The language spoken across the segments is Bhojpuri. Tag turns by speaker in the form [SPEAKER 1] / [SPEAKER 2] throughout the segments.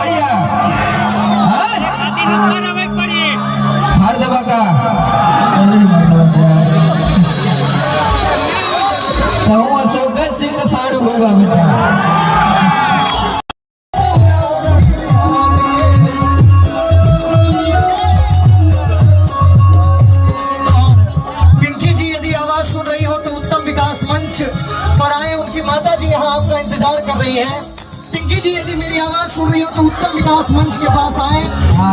[SPEAKER 1] भैया हार देवा का अशोक सिंह साड़ू होगा बेटा।
[SPEAKER 2] पिंकी जी यदि आवाज सुन रही हो तो उत्तम विकास मंच पर आए, उनकी माता जी यहाँ आपका इंतजार कर रही है। पिंकी जी यदि मेरी आवाज सुन रही हो तो उत्तम विकास मंच के पास आए,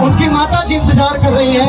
[SPEAKER 2] उनकी माता जी इंतजार कर रही है।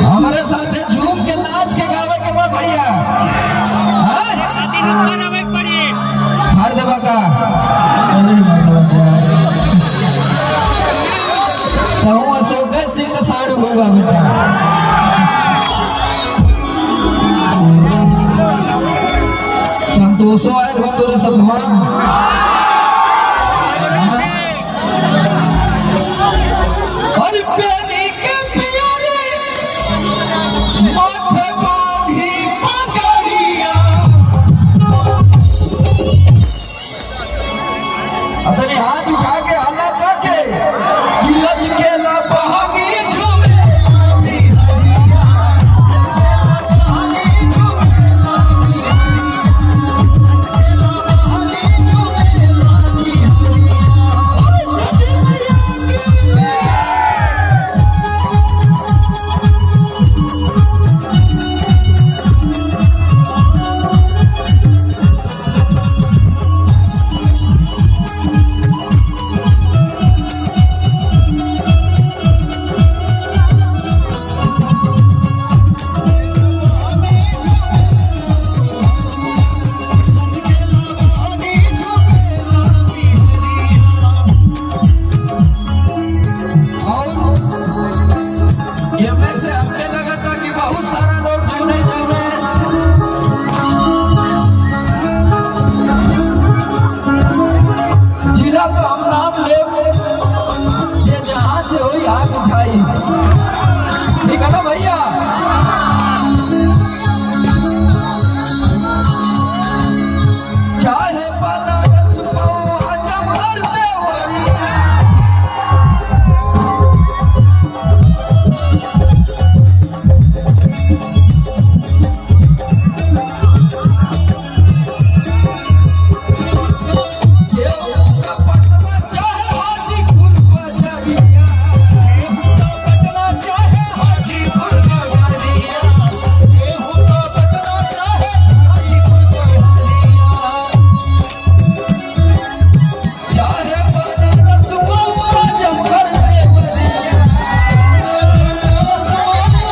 [SPEAKER 1] हमारे साथ झूम के नाच के गावे के बाद भैया हार देवा का अशोक सिंह साड़ू होगा बेटा। संतोषो आयल बंधुरे सतमा हाथ